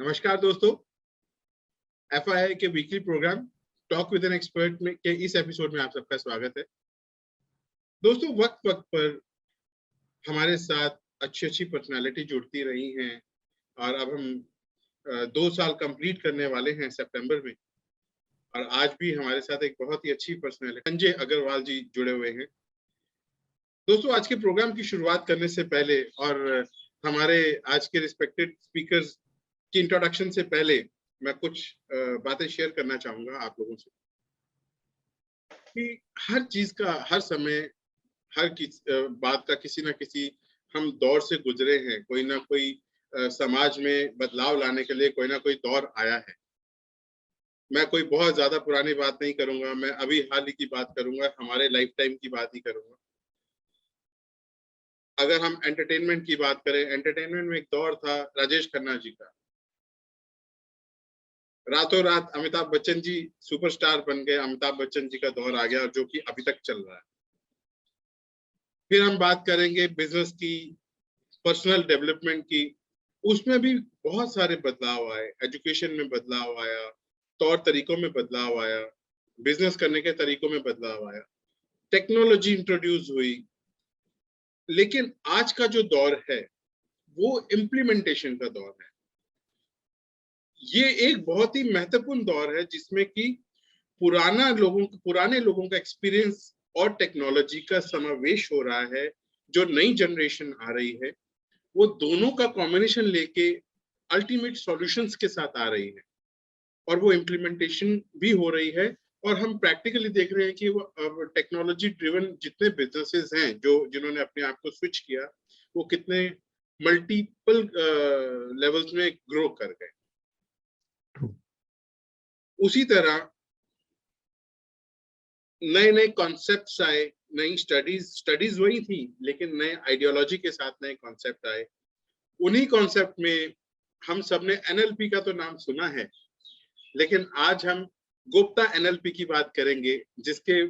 नमस्कार दोस्तों, FII के weekly program talk with an expert में के इस एपिसोड में आप सबका स्वागत है। दोस्तों, वक्त वक्त पर हमारे साथ अच्छी अच्छी पर्सनालिटी जुड़ती रही हैं और अब हम 2 साल कंप्लीट करने वाले हैं सितंबर में, और आज भी हमारे साथ एक बहुत ही अच्छी पर्सनालिटी संजय अग्रवाल जी जुड़े हुए हैं। दोस्तों, आज के प्रोग्राम की शुरुआत करने से पहले और हमारे आज के रिस्पेक्टेड स्पीकर्स की इंट्रोडक्शन से पहले मैं कुछ बातें शेयर करना चाहूंगा आप लोगों से कि हर चीज का, हर समय, हर बात का किसी ना किसी हम दौर से गुजरे हैं। कोई ना कोई समाज में बदलाव लाने के लिए कोई ना कोई दौर आया है। मैं कोई बहुत ज्यादा पुरानी बात नहीं करूंगा, मैं अभी हाल ही की बात करूंगा, हमारे लाइफ टाइम की बात ही करूंगा। अगर हम एंटरटेनमेंट की बात करें, एंटरटेनमेंट में एक दौर था राजेश खन्ना जी का। रातों रात अमिताभ बच्चन जी सुपरस्टार बन गए, अमिताभ बच्चन जी का दौर आ गया, और जो कि अभी तक चल रहा है। फिर हम बात करेंगे बिजनेस की, पर्सनल डेवलपमेंट की। उसमें भी बहुत सारे बदलाव आए, एजुकेशन में बदलाव आया, तौर तरीकों में बदलाव आया, बिजनेस करने के तरीकों में बदलाव आया, टेक्नोलॉजी इंट्रोड्यूस हुई। लेकिन आज का जो दौर है वो इम्प्लीमेंटेशन का दौर है। ये एक बहुत ही महत्वपूर्ण दौर है जिसमें कि पुराने लोगों का एक्सपीरियंस और टेक्नोलॉजी का समावेश हो रहा है। जो नई जनरेशन आ रही है वो दोनों का कॉम्बिनेशन लेके अल्टीमेट सॉल्यूशंस के साथ आ रही है, और वो इम्प्लीमेंटेशन भी हो रही है। और हम प्रैक्टिकली देख रहे हैं कि वो टेक्नोलॉजी ड्रिवन जितने बिजनेसेस हैं जिन्होंने अपने आप को स्विच किया, वो कितने मल्टीपल लेवल्स में ग्रो कर गए। उसी तरह नए नए कॉन्सेप्ट्स आए, नई स्टडीज वही थी, लेकिन नए आइडियोलॉजी के साथ नए कॉन्सेप्ट आए। उन्हीं कॉन्सेप्ट में हम सबने NLP का तो नाम सुना है, लेकिन आज हम गुप्ता NLP की बात करेंगे, जिसके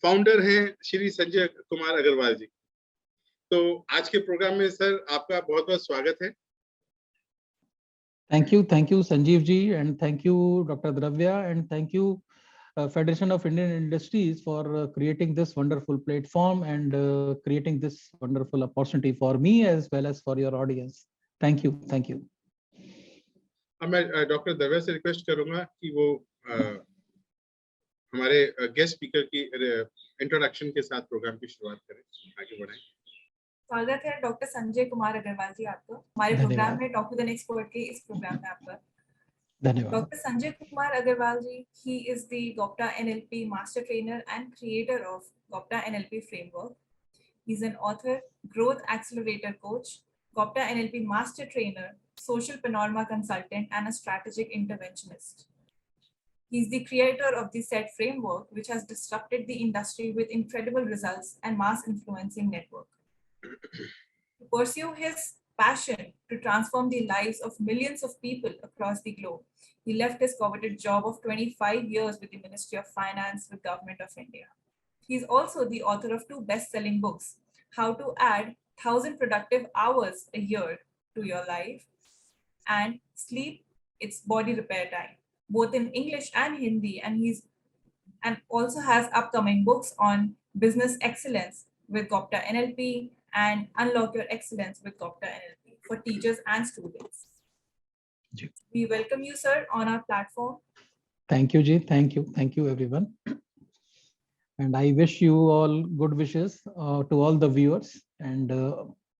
फाउंडर हैं श्री संजय कुमार अग्रवाल जी। तो आज के प्रोग्राम में सर आपका बहुत बहुत स्वागत है। Thank you Sanjeev ji, and thank you Dr. Dravya, and thank you Federation of Indian Industries for creating this wonderful platform and creating this wonderful opportunity for me as well as for your audience. Thank you. अब मैं doctor दव्या से request करूंगा कि वो हमारे guest speaker की introduction के साथ प्रोग्राम की शुरुआत करें, आगे बढ़ाएं। स्वागत है डॉक्टर संजय कुमार अग्रवाल जी आपको हमारे प्रोग्राम में टॉक विद एन एक्सपर्ट के इस प्रोग्राम में आपका धन्यवाद। Doctor Sanjay Kumar Agarwal ji, he is the Gopta NLP master trainer and creator of Gopta NLP framework. He's an author, growth accelerator coach, Gopta NLP master trainer, social panorama consultant, and a strategic interventionist. He's the creator of the SET framework, which has disrupted the industry with incredible results and mass influencing network. To pursue his passion to transform the lives of millions of people across the globe, he left his coveted job of 25 years with the Ministry of Finance with Government of India. He is also the author of 2 best-selling books, How to Add 1,000 Productive Hours a Year to Your Life and Sleep, It's Body Repair Time, both in English and Hindi, and also has upcoming books on business excellence with Gopta NLP and Unlock Your Excellence with Gopta NLP for teachers and students. We welcome you, sir, on our platform. Thank you, Ji. Thank you, everyone. And I wish you all good wishes to all the viewers and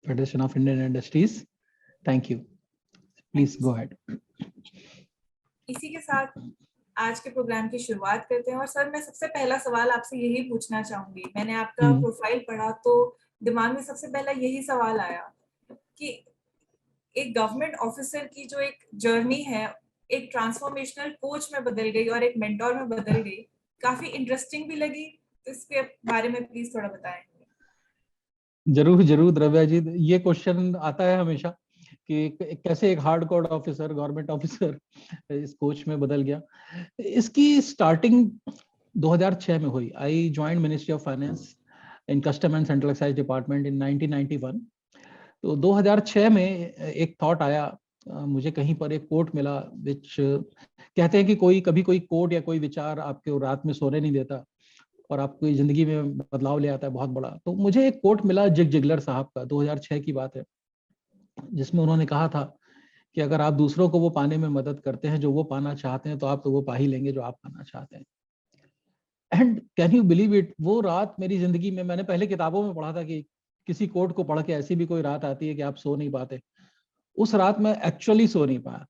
Federation of Indian Industries. Thank you. Please go ahead. इसी के साथ आज के programme की शुरुआत करते हैं। और सर, मैं सबसे पहला सवाल आपसे यही पूछना चाहूंगी। मैंने आपका प्रोफाइल पढ़ा तो दिमाग में सबसे पहला यही सवाल आया कि एक गवर्नमेंट ऑफिसर की जो एक जर्नी है, एक ट्रांसफॉर्मेशनल कोच में बदल गई और एक मेंटोर में बदल गई, काफी इंटरेस्टिंग भी लगी। तो इसके बारे में प्लीज थोड़ा बताएं। जरूर द्रव्या जी, ये क्वेश्चन आता है हमेशा कि कैसे एक हार्डकोर ऑफिसर, गवर्नमेंट ऑफिसर इस कोच में बदल गया। इसकी स्टार्टिंग 2006 में हुई। आई joined ministry of finance in custom and central excise department in 1991। तो 2006 में एक थॉट आया मुझे कहीं पर एक कोट मिला विच कहते हैं कि कभी कोई कोट या कोई विचार आपके रात में सोने नहीं देता और आपकी जिंदगी में बदलाव ले आता है बहुत बड़ा। तो मुझे एक कोट मिला जिग जिगलर साहब का, 2006 की बात है, जिसमें उन्होंने कहा था कि अगर आप दूसरों को वो पाने में मदद करते हैं जो वो पाना चाहते हैं, तो आप तो वो पा ही लेंगे जो आप पाना चाहते हैं। And can you believe it, वो रात मेरी जिंदगी में, मैंने पहले किताबों में पढ़ा था कि किसी कोट को पढ़ के ऐसी भी कोई रात आती है कि आप सो नहीं पाते। उस रात मैं एक्चुअली सो नहीं पाया।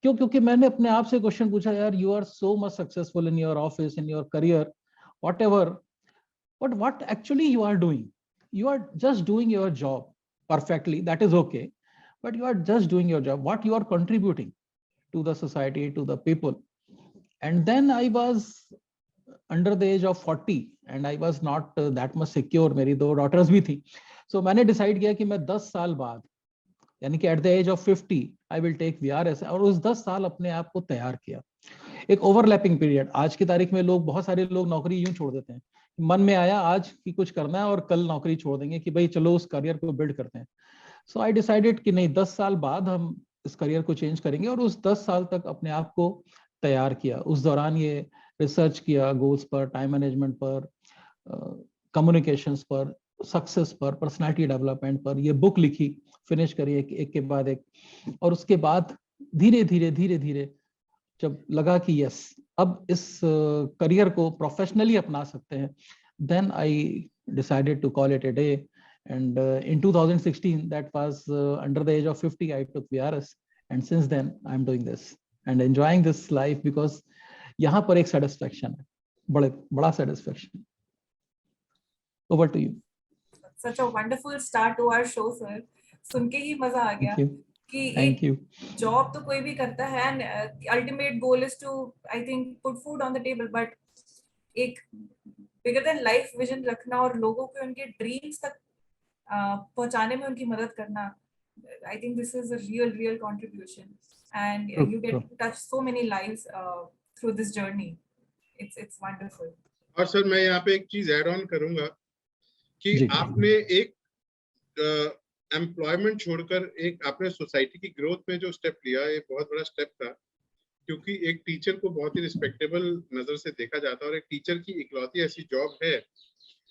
क्यों? क्योंकि मैंने अपने आप से क्वेश्चन पूछा, यार you are so much successful in your office, in your career, whatever, but what actually you are doing? You are just doing your job perfectly, that is okay, but you are just doing your job. What you are contributing to the society, to the people? And then I was under the age of 40 and I was not that much secure. मेरी 2 daughters भी थी, so मैंने decide किया कि मैं 10 साल बाद, यानी कि at the age of 50 I will take VRS, और उस 10 साल अपने आप को तैयार किया। एक ओवरलैपिंग पीरियड, आज की तारीख में लोग, बहुत सारे लोग नौकरी यूं छोड़ देते हैं, मन में आया आज की कुछ करना है और कल नौकरी छोड़ देंगे कि भाई चलो उस करियर को बिल्ड करते हैं। सो आई डिसाइडेड कि नहीं, 10 साल बाद हम इस करियर को चेंज करेंगे, और उस 10 साल तक अपने आप को तैयार किया। उस दौरान ये रिसर्च किया गोल्स पर, टाइम मैनेजमेंट पर, कम्युनिकेशंस पर, सक्सेस पर, पर्सनालिटी डेवलपमेंट पर, ये बुक लिखी, फिनिश करी एक के बाद एक। और उसके बाद धीरे धीरे जब लगा कि यस, अब इस करियर को प्रोफेशनली अपना सकते हैं, then I decided to call it a day. And in 2016, that was under the age of 50, I took VRS, and since then I am doing this and enjoying this life, because यहाँ पर एक satisfaction है, बड़ा satisfaction. Over to you. Such a wonderful start to our show, sir. सुन के ही मजा आ गया कि एक जॉब तो कोई भी करता है, and ultimate goal is to, I think, put food on the table, but एक बिगर देन लाइफ विजन रखना और लोगों को उनके ड्रीम्स तक पहुंचाने में उनकी मदद करना, I think this is a real contribution, and you get to touch so many lives through this journey. It's wonderful. और सर मैं यहाँ पे एक चीज ऐड ऑन करूंगा कि आपने एक एम्प्लॉयमेंट छोड़कर एक आपने सोसाइटी की ग्रोथ में जो स्टेप लिया, ये बहुत बड़ा स्टेप था, क्योंकि एक टीचर को बहुत ही रिस्पेक्टेबल नजर से देखा जाता है और एक टीचर की इकलौती ऐसी जॉब है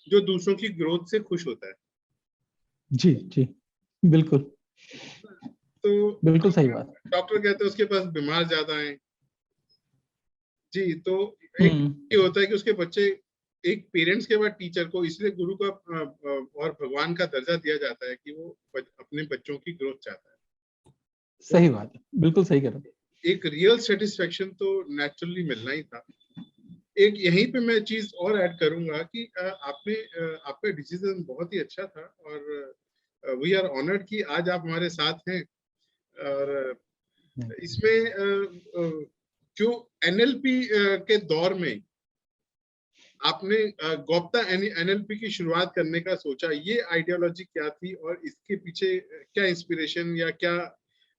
जो दूसरों की ग्रोथ से खुश होता है। जी जी बिल्कुल, तो बिल्कुल सही बात। डॉक्टर कहते हैं उसके पास बीमार ज्यादा हैं जी, तो एक ये होता है कि उसके बच्चे, एक पेरेंट्स के बाद टीचर को इसलिए गुरु का और भगवान का दर्जा दिया जाता है कि वो अपने बच्चों की ग्रोथ चाहता है। सही बात है, बिल्कुल सही कह रहे हो। एक रियल सेटिस्फेक्शन तो नेचुरली मिलना ही था। एक यहीं पे मैं चीज और ऐड करूंगा कि आपका डिसीजन बहुत ही अच्छा था और वी आर ऑनर्ड कि आज आप हमारे साथ हैं। और इसमें जो NLP के दौर में आपने गोप्ता NLP की शुरुआत करने का सोचा, ये आइडियोलॉजी क्या थी और इसके पीछे क्या इंस्पिरेशन या क्या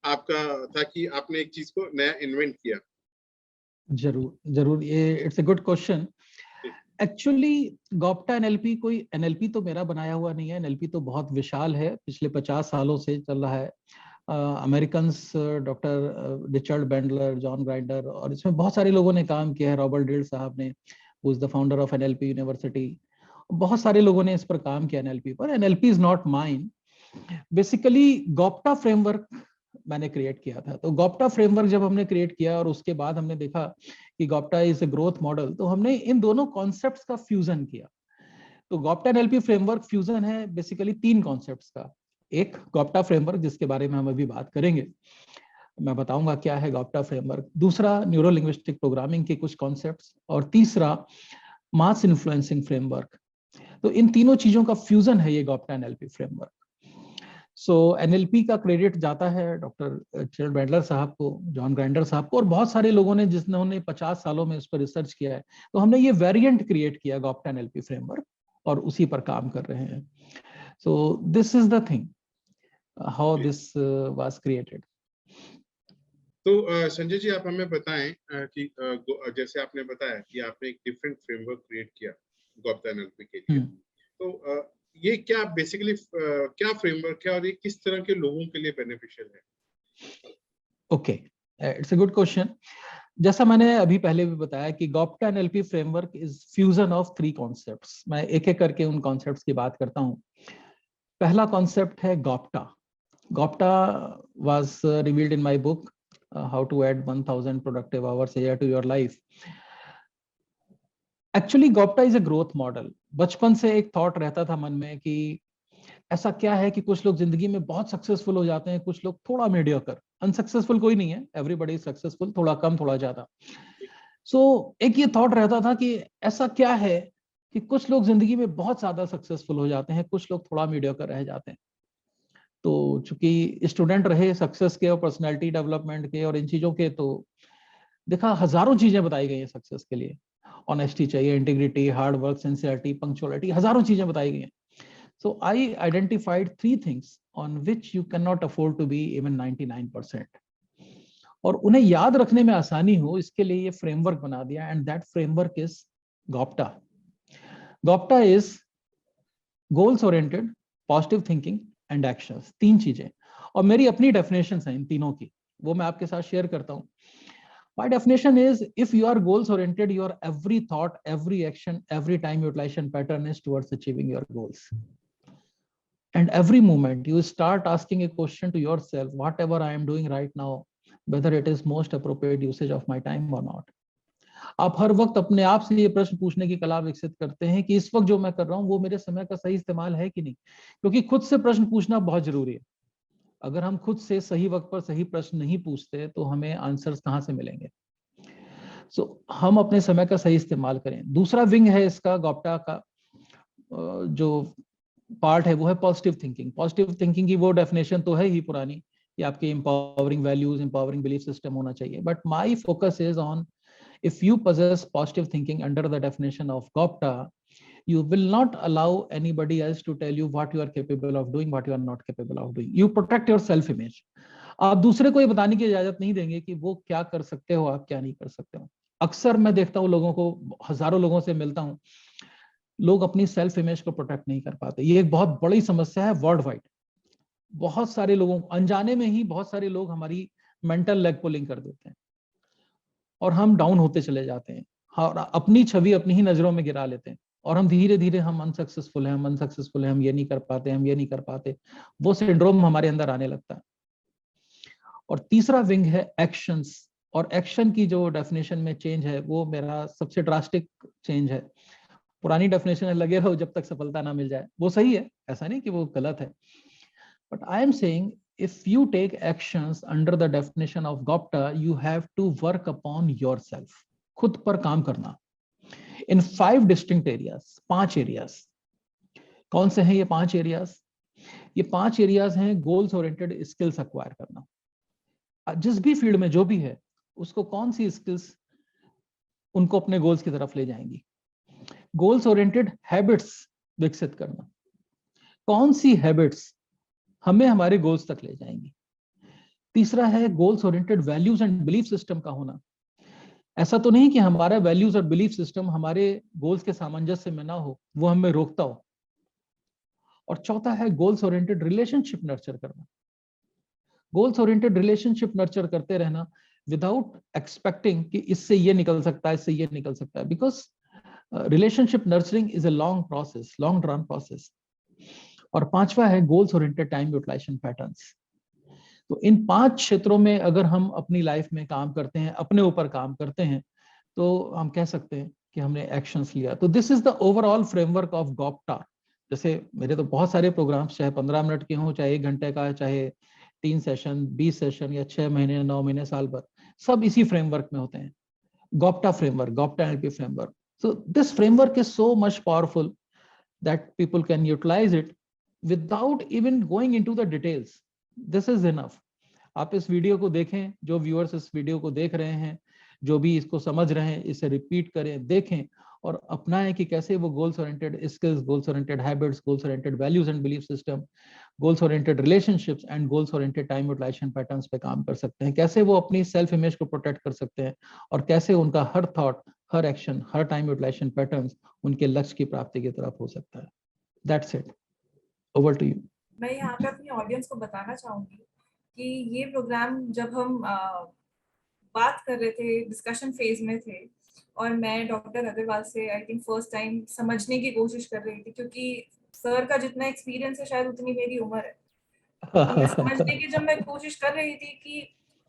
आपका था कि आपने एक चीज को नया इन्वेंट किया? जरूर, ये it's a good question. Actually GOPTA NLP कोई NLP तो मेरा बनाया हुआ नहीं है। NLP तो बहुत विशाल है, पिछले 50 सालों से चल रहा है। Americans, doctor Richard Bandler, John grinder, और इसमें बहुत सारे लोगों ने काम किया है। रॉबर्ट डिल साहब ने, who is the founder of NLP university, बहुत सारे लोगों ने इस पर काम किया NLP पर। NLP is not mine. Basically GOPTA framework मैंने क्रिएट किया था। तो गोप्ता फ्रेमवर्क जब हमने क्रिएट किया और उसके बाद हमने देखा कि गोप्ता इज अ ग्रोथ मॉडल, तो हमने इन दोनों कॉन्सेप्ट्स का फ्यूजन किया। तो गोप्ता NLP फ्रेमवर्क फ्यूजन है बेसिकली 3 कॉन्सेप्ट्स का। एक गोप्ता फ्रेमवर्क, जिसके बारे में हम अभी बात करेंगे, मैं बताऊंगा क्या है गोप्ता फ्रेमवर्क। दूसरा, न्यूरो लिंग्विस्टिक प्रोग्रामिंग के कुछ कॉन्सेप्ट्स, और तीसरा मास इन्फ्लुएंसिंग फ्रेमवर्क। तो इन तीनों चीजों का फ्यूजन है ये गोप्ता NLP फ्रेमवर्क। सो NLP का क्रेडिट जाता है डॉक्टर रिचर्ड बैंडलर साहब को, जॉन ग्राइंडर साहब को, और बहुत सारे लोगों ने जिन्होंने 50 सालों में इस पर रिसर्च किया है। तो हमने ये वेरिएंट क्रिएट किया गोप्ता NLP फ्रेमवर्क, और उसी पर काम कर रहे हैं। So this is the thing, how this was created. तो संजय जी, आप हमें बताएं कि जैसे आपने बताया कि आपने एक डिफरेंट फ्रेमवर्क क्रिएट किया गोप्ता NLP के लिए, तो ये क्या बेसिकली क्या फ्रेमवर्क है और ये किस तरह के लोगों के लिए बेनिफिशियल है? Okay, it's a good question. जैसा मैंने अभी पहले भी बताया कि GOPTA NLP framework is fusion of 3 concepts. मैं एक एक करके उन कॉन्सेप्ट्स की बात करता हूं। पहला कॉन्सेप्ट है GOPTA. GOPTA was revealed in my book how to add 1000 productive hours a year to your life. Actually GOPTA is a growth model. बचपन से एक थॉट रहता था मन में कि ऐसा क्या है कि कुछ लोग जिंदगी में बहुत सक्सेसफुल हो जाते हैं, कुछ लोग थोड़ा मीडियोकर। अनसक्सेसफुल कोई नहीं है, एवरीबॉडी इज सक्सेसफुल, थोड़ा कम थोड़ा ज्यादा। सो एक ये थॉट रहता था कि ऐसा क्या है कि कुछ लोग जिंदगी में बहुत ज्यादा सक्सेसफुल हो जाते हैं, कुछ लोग थोड़ा मीडियोकर रह जाते हैं। तो चूंकि स्टूडेंट रहे सक्सेस के और पर्सनैलिटी डेवलपमेंट के और इन चीजों के, तो देखा हजारों चीजें बताई गई हैं सक्सेस के लिए। ऑनेस्टी चाहिए, integrity, hard work, sincerity, punctuality, हजारों चीजें बताई गई हैं। So I identified 3 things on which you cannot afford to be even 99%. और उन्हें याद रखने में आसानी हो इसके लिए ये फ्रेमवर्क बना दिया, and that framework is GOPTA. GOPTA is goals oriented, positive thinking and actions, 3 चीजें। और मेरी अपनी डेफिनेशन है इन तीनों की, वो मैं आपके साथ शेयर करता हूं। My definition is, if you are goals oriented, your every thought, every action, every time utilization pattern is towards achieving your goals. And every moment you start asking a question to yourself, whatever I am doing right now, whether it is most appropriate usage of my time or not. आप हर वक्त अपने आप से ये प्रश्न पूछने की कला विकसित करते हैं कि इस वक्त जो मैं कर रहा हूं वो मेरे समय का सही इस्तेमाल है कि नहीं। क्योंकि खुद से प्रश्न पूछना बहुत जरूरी है। अगर हम खुद से सही वक्त पर सही प्रश्न नहीं पूछते तो हमें आंसर्स कहां से मिलेंगे। सो हम अपने समय का सही इस्तेमाल करें। दूसरा विंग है इसका गॉप्टा का जो पार्ट है वो है पॉजिटिव थिंकिंग। पॉजिटिव थिंकिंग की वो डेफिनेशन तो है ही पुरानी कि आपके empowering values, empowering belief system होना चाहिए, but my focus is on, if you possess positive thinking under the definition of Gopta, you will not allow anybody else to tell you what you are capable of doing, what you are not capable of doing. You protect your self image. आप दूसरे को ये बताने की इजाजत नहीं देंगे कि वो क्या कर सकते हो, आप क्या नहीं कर सकते हो। अक्सर मैं देखता हूँ लोगों को, हजारों लोगों से मिलता हूँ, लोग अपनी सेल्फ इमेज को प्रोटेक्ट नहीं कर पाते। ये एक बहुत बड़ी समस्या है वर्ल्ड वाइड। बहुत सारे लोगों, अनजाने में ही बहुत सारे लोग हमारी मेंटल लेग पुलिंग कर देते हैं और हम डाउन होते चले जाते हैं। और अपनी छवि अपनी ही नजरों में गिरा लेते हैं और हम धीरे धीरे हम अनसक्सेसफुल हैं, हम अनसक्सेसफुल हैं, हम ये नहीं कर पाते, हम ये नहीं कर पाते, वो सिंड्रोम हमारे अंदर आने लगता है। और तीसरा विंग है एक्शंस। और एक्शन की जो डेफिनेशन में चेंज है वो मेरा सबसे ड्रास्टिक चेंज है। पुरानी डेफिनेशन है लगे रहो जब तक सफलता ना मिल जाए, वो सही है, ऐसा नहीं कि वो गलत है, but I am saying if you take actions under the definition of Gopta, you have to work upon yourself. खुद पर काम करना in 5 distinct areas, 5 areas. कौन से हैं ये 5 areas? ये 5 areas हैं goals oriented skills acquire करना। जिस भी फील्ड में जो भी है उसको कौन सी स्किल्स उनको अपने गोल्स की तरफ ले जाएंगी। गोल्स ओरिएंटेड हैबिट्स विकसित करना, कौन सी हैबिट्स हमें हमारे गोल्स तक ले जाएंगी। तीसरा है goals oriented values and belief system का होना। ऐसा तो नहीं कि हमारा वैल्यूज और बिलीफ सिस्टम हमारे गोल्स के सामंजस्य में ना हो, वो हमें रोकता हो। और चौथा है गोल्स ओरिएंटेड रिलेशनशिप नर्चर करना। गोल्स ओरिएंटेड रिलेशनशिप नर्चर करते रहना विदाउट एक्सपेक्टिंग कि इससे ये निकल सकता है, इससे ये निकल सकता है, because relationship nurturing is a long process, long run process. और पांचवा है goals oriented time utilization patterns. तो इन 5 क्षेत्रों में अगर हम अपनी लाइफ में काम करते हैं, अपने ऊपर काम करते हैं, तो हम कह सकते हैं कि हमने एक्शंस लिया। तो this is the overall framework of GOPTA. जैसे मेरे तो बहुत सारे प्रोग्राम्स, चाहे 15 मिनट के हों, चाहे 1 घंटे का, चाहे 3 सेशन, 20 सेशन या 6 महीने, 9 महीने, साल भर, सब इसी फ्रेमवर्क में होते हैं। GOPTA framework, GOPTA NLP framework. So this framework is so much powerful that people can utilize it without even going into the details. This is enough. आप इस वीडियो को देखें, जो व्यूअर्स इस वीडियो को देख रहे हैं, जो भी इसको समझ रहे हैं, इसे रिपीट करें, देखें और अपनाएं कि कैसे वो goals oriented skills, goals oriented habits, goals oriented values and belief system, goals oriented relationships and goals oriented time utilization patterns पे काम कर सकते हैं। कैसे वो अपनी सेल्फ इमेज को प्रोटेक्ट कर सकते हैं और कैसे उनका हर थॉट, हर एक्शन, हर टाइम यूटिलाइजेशन पैटर्न्स उनके लक्ष्य की प्राप्ति की तरफ हो सकता है। That's it. Over to you. मैं यहाँ पे अपनी ऑडियंस को बताना चाहूंगी कि ये प्रोग्राम जब हम बात कर रहे थे, डिस्कशन फेज में थे, और मैं डॉक्टर अग्रवाल से आई थिंक फर्स्ट टाइम समझने की कोशिश कर रही थी, क्योंकि सर का जितना एक्सपीरियंस है शायद उतनी मेरी उम्र है। तो मैं समझने की जब मैं कोशिश कर रही थी कि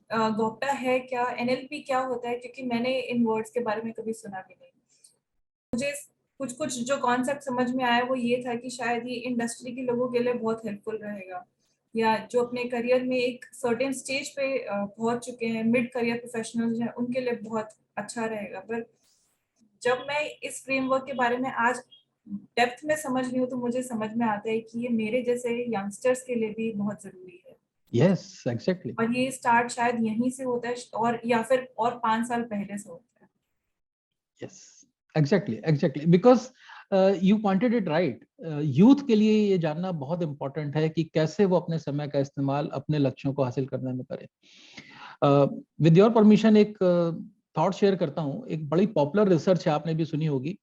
गोप्टा है क्या, एनएलपी क्या होता है, क्योंकि मैंने इन वर्ड्स के बारे में कभी सुना भी नहीं। मुझे कुछ कुछ जो कॉन्सेप्ट समझ में आया वो ये था कि शायद ये इंडस्ट्री के लोगों के लिए बहुत हेल्पफुल रहेगा, या जो अपने करियर में एक सर्टेन स्टेज पे पहुंच चुके हैं, मिड करियर प्रोफेशनल्स हैं, उनके लिए बहुत अच्छा रहेगा। पर जब मैं इस फ्रेमवर्क के बारे में आज डेप्थ में समझ रही हूँ तो मुझे समझ में आता है कि ये मेरे जैसे यंगस्टर्स के लिए भी बहुत जरूरी है। Yes, exactly. और ये स्टार्ट शायद यहीं से होता है, और या फिर और 5 साल पहले से होता है। Yes, exactly. Because you pointed it right. Youth के लिए ये जानना बहुत इंपॉर्टेंट है कि कैसे वो अपने समय का इस्तेमाल अपने लक्ष्यों को हासिल करने में करे। विद योर परमिशन एक थॉट शेयर करता हूँ। एक बड़ी पॉपुलर रिसर्च है, आपने भी सुनी होगी,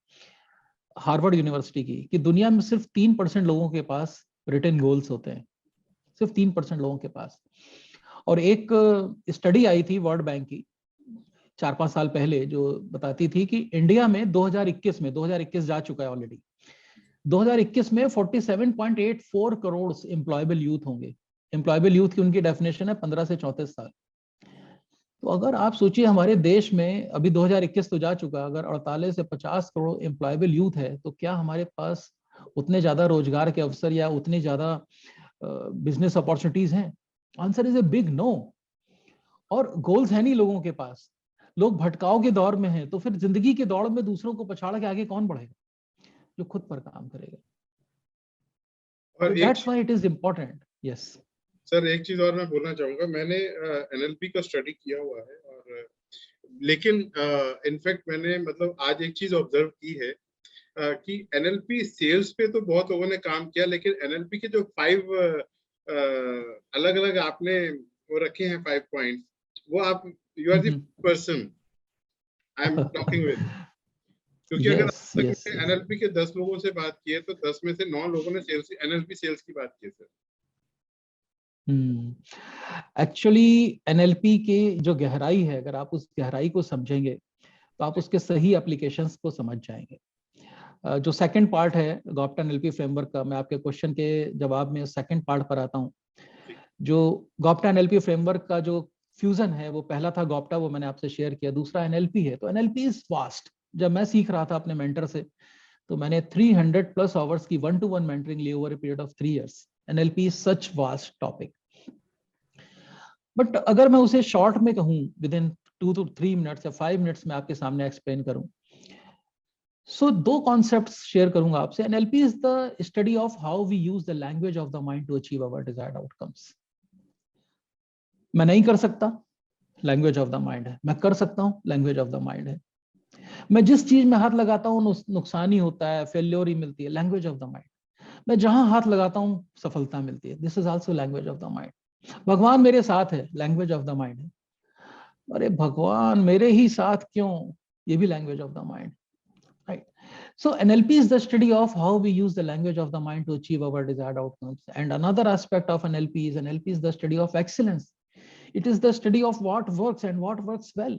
हार्वर्ड यूनिवर्सिटी की, कि दुनिया में सिर्फ 3% लोगों के पास रिटन गोल्स होते हैं, सिर्फ 3% लोगों के पास। और एक स्टडी आई थी वर्ल्ड बैंक की 4-5 साल पहले, जो बताती थी कि इंडिया में 2021 जा चुका है ऑलरेडी, 2021 में 47.84 करोड़ एम्प्लॉयबल यूथ होंगे। एम्प्लॉयबल यूथ की उनकी डेफिनेशन है 15 से 34 साल। तो अगर आप सोचिए हमारे देश में अभी 2021 तो जा चुका, अगर 48 से 50 करोड़ एम्प्लॉयबल यूथ है, तो क्या हमारे पास उतने ज्यादा रोजगार के अवसर या उतनी ज्यादा बिजनेस अपॉर्चुनिटीज हैं? Answer is a big no. और गोल्स है नहीं लोगों के पास, लोग भटकाव के दौर में हैं, तो फिर जिंदगी के दौड़ में दूसरों को पछाड़ के आगे कौन बढ़ेगा? जो खुद पर काम करेगा। और that's why it is important. Yes sir, एक चीज और मैं बोलना चाहूंगा, मैंने एनएलपी का स्टडी किया हुआ है, और लेकिन इनफैक्ट मैंने मतलब आज एक चीज ऑब्जर्व की है कि एनएलपी सेल्स पे तो बहुत लोगों ने काम किया, लेकिन एनएलपी के जो 5 अलग अलग आपने वो रखे हैं 5 पॉइंट्स, वो आप you are the person I am talking with. क्योंकि अगर एनएलपी के 10 लोगों से बात की है तो 10 में से 9 लोगों ने सेल्स, एनएलपी सेल्स की बात की है सर। एक्चुअली एनएलपी की जो गहराई है, अगर आप उस गहराई को समझेंगे तो आप उसके सही एप्लीकेशंस को समझ जाएंगे। जो सेकंड पार्ट है गॉप्टा एनएलपी फ्रेमवर्क का, मैं आपके क्वेश्चन के जवाब में सेकंड पार्ट पर आता हूँ। जो गॉप्टा एनएलपी फ्रेमवर्क का जो फ्यूजन है, वो पहला था गॉप्टा, वो मैंने आपसे शेयर किया, दूसरा एनएलपी है। तो एनएलपी इज वास्ट। जब मैं सीख रहा था अपने मेंटर से, तो मैंने 300+ आवर्स की 1-to-1 मेंटरिंग ली over a period of 3 years। NLP is such vast topic. But अगर मैं उसे शॉर्ट में कहूं, विद इन 2 to 3 minutes या 5 minutes में आपके सामने एक्सप्लेन करूं, सो 2 कॉन्सेप्ट्स शेयर करूंगा आपसे। NLP is the study of how we use the language of the mind to achieve our desired outcomes. मैं नहीं कर सकता, लैंग्वेज ऑफ द माइंड है। मैं कर सकता हूं, लैंग्वेज ऑफ द माइंड है। मैं जिस चीज में हाथ लगाता हूं नुकसान ही होता है, फेल्योर ही मिलती है, लैंग्वेज ऑफ द माइंड। मैं जहां हाथ लगाता हूं सफलता मिलती है, this is also language of the mind. भगवान मेरे साथ है, लैंग्वेज ऑफ द माइंड है। अरे भगवान मेरे ही साथ क्यों, ये भी language of the mind, right? So NLP is the study of how we use the language of the mind to achieve our desired outcomes. And another aspect of NLP is the study of excellence. It is the study of what works and what works well,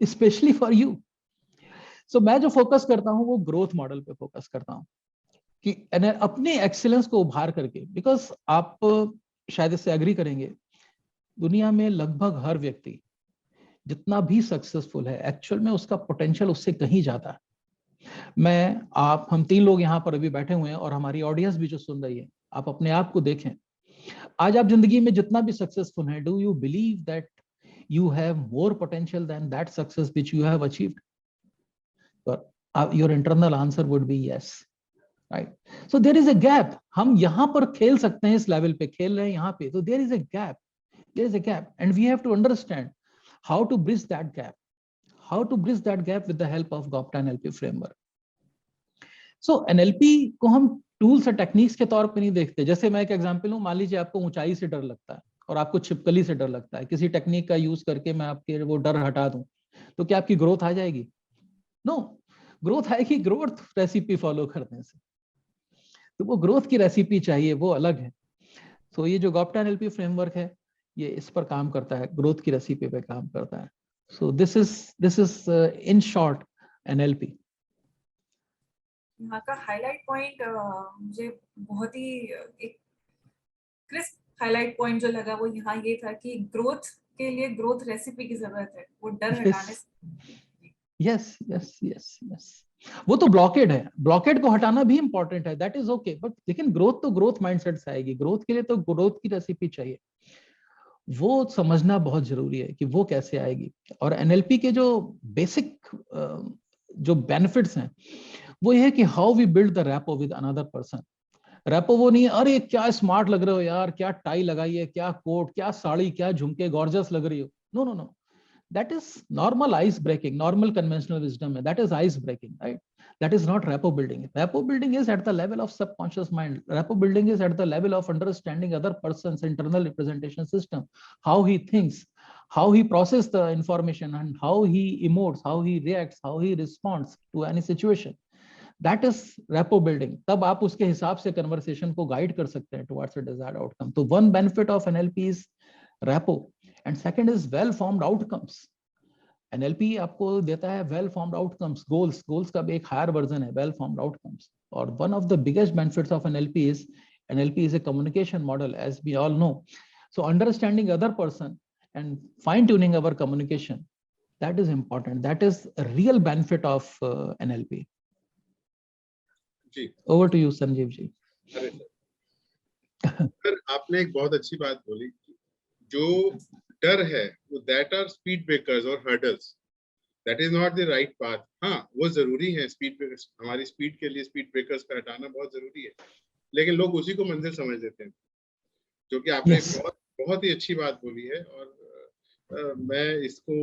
especially for you. So मैं जो focus करता हूँ वो growth model पे focus करता हूँ, कि अपने एक्सीलेंस को उभार करके, बिकॉज आप शायद इससे एग्री करेंगे, दुनिया में लगभग हर व्यक्ति जितना भी सक्सेसफुल है, एक्चुअल में उसका पोटेंशियल उससे कहीं ज्यादा है। मैं, आप, हम 3 लोग यहाँ पर अभी बैठे हुए हैं, और हमारी ऑडियंस भी जो सुन रही है, आप अपने आप को देखें। आज आप जिंदगी में जितना भी सक्सेसफुल हैं, do you believe that you have more potential than that success which you have achieved? Your internal answer would be yes, right? So there is a gap. हम यहाँ पर खेल सकते हैं, इस लेवल पे खेल रहे हैं यहाँ पे, तो there is a gap, and we have to understand how to bridge that gap with the help of Gopta NLP framework. So NLP को हम टूल्स और टेक्निक्स के तौर पे नहीं देखते। जैसे मैं एक एग्जांपल हूँ, मान लीजिए आपको ऊंचाई से डर लगता है और आपको छिपकली से डर लगता है, किसी टेक्निक का यूज करके मैं आपके वो डर हटा दूं, तो क्या आपकी ग्रोथ आ जाएगी? नो, ग्रोथ आएगी ग्रोथ रेसिपी फॉलो करने से। तो वो ग्रोथ की रेसिपी चाहिए, वो अलग है। तो ये जो गॉप्टा एनएलपी फ्रेमवर्क है, ये इस पर काम करता है, ग्रोथ की रेसिपी पे काम करता है. So this is in short NLP. यहाँ का हाईलाइट पॉइंट मुझे बहुत ही एक क्रिस्प हाईलाइट पॉइंट जो लगा वो यहाँ ये था कि ग्रोथ के लिए ग्रोथ रेसिपी की जरूरत है, वो डर हटाने से. यस वो तो ब्लॉकेड है, ब्लॉकेड को हटाना भी इंपॉर्टेंट है, दैट इज ओके, बट लेकिन ग्रोथ तो ग्रोथ माइंडसेट से आएगी. ग्रोथ के लिए तो ग्रोथ की रेसिपी चाहिए, वो समझना बहुत जरूरी है कि वो कैसे आएगी. और एनएलपी के जो बेसिक जो बेनिफिट्स हैं वो ये है कि how we build the rapport with another person. Rapport वो नहीं है अरे क्या स्मार्ट लग रहे हो यार, क्या टाई लगाई है, क्या कोट, क्या साड़ी, क्या झुमके, गॉर्जस लग रही हो. No no no, that is normal ice breaking, normal conventional wisdom, that is ice breaking, right? That is not rapport building. Rapport building is at the level of subconscious mind. Rapport building is at the level of understanding other person's internal representation system, how he thinks, how he processes the information, and how he emotes, how he reacts, how he responds to any situation. That is rapport building. तब आप उसके हिसाब से conversation को guide कर सकते हैं towards a desired outcome. तो one benefit of NLP is rapport. And second is well formed outcomes. NLP आपको देता है well formed outcomes, goals का भी एक higher version है well formed outcomes. और one of the biggest benefits of NLP is a communication model, as we all know. So understanding other person and fine tuning our communication, that is important. That is a real benefit of NLP. Ji. Over to you Sanjeev ji. अरे sir, आपने एक बहुत अच्छी बात बोली, जो डर है वो दैट आर स्पीड ब्रेकर्स और hurdles, that is not the right path. हाँ, वो जरूरी है, स्पीड ब्रेकर्स हमारी स्पीड के लिए स्पीड ब्रेकर्स का हटाना बहुत जरूरी है, लेकिन लोग उसी को मंजिल समझ लेते हैं, जो कि आपने बहुत ही अच्छी बात बोली है. और मैं इसको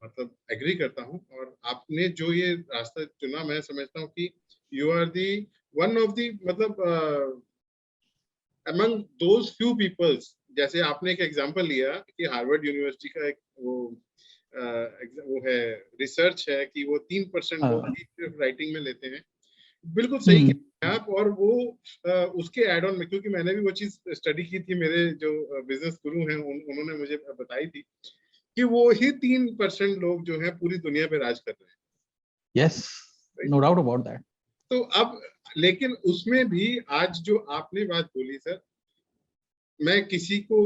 मतलब एग्री करता हूँ. और आपने जो ये रास्ता चुना, मैं समझता हूँ कि you are the one of the मतलब among those few peoples, जैसे आपने एक एग्जांपल लिया कि हार्वर्ड यूनिवर्सिटी का एक वो है रिसर्च है कि वो 3% लोग सिर्फ राइटिंग में लेते हैं. बिल्कुल सही किया आप. और वो उसके एड ऑन में, क्योंकि मैंने भी वो चीज स्टडी की थी, मेरे जो बिजनेस गुरु हैं उन्होंने मुझे बताई थी कि वो ही 3% लोग जो हैं पूरी दुनिया पे राज कर रहे हैं. Yes, no doubt about that. तो अब लेकिन उसमें भी आज जो आपने बात बोली सर, मैं किसी को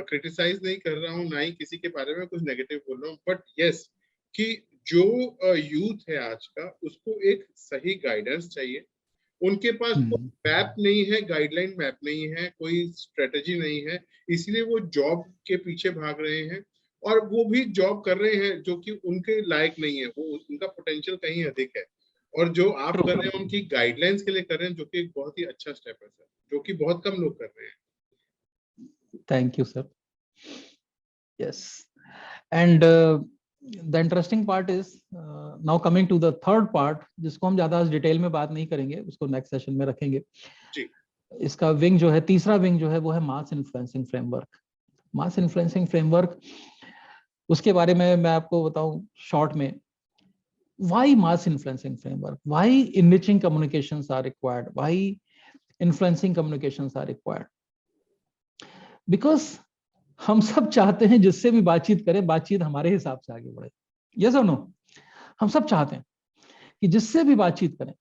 क्रिटिसाइज नहीं कर रहा हूँ, ना ही किसी के बारे में कुछ नेगेटिव बोल रहा हूँ, बट यस कि जो यूथ है आज का, उसको एक सही गाइडेंस चाहिए. उनके पास कोई मैप नहीं है, गाइडलाइन मैप नहीं है, कोई स्ट्रेटजी नहीं है, इसलिए वो जॉब के पीछे भाग रहे हैं. और वो भी जॉब कर रहे हैं जो कि उनके लायक नहीं है, वो उनका पोटेंशियल कहीं अधिक है. और जो आप कर रहे हैं उनकी गाइडलाइंस के लिए कर रहे हैं, जो कि एक बहुत ही अच्छा स्टेप है सर, जो कि बहुत कम लोग कर रहे हैं. Thank you, sir. Yes, and the interesting part is now coming to the third part, जिसको हम ज्यादा डिटेल में बात नहीं करेंगे, उसको नेक्स्ट सेशन में रखेंगे. जी. इसका विंग जो है, तीसरा विंग जो है वो है मास इन्फ्लुएंसिंग फ्रेमवर्क. मास इन्फ्लुएंसिंग फ्रेमवर्क, उसके बारे में मैं आपको बताऊं शॉर्ट में. Why mass influencing framework? Why enriching communications are required? Why influencing communications are required? Because हम सब चाहते हैं जिससे भी बातचीत करें, बातचीत हमारे हिसाब से आगे बढ़े. यस और नो? हम सब चाहते हैं कि जिससे भी बातचीत करें,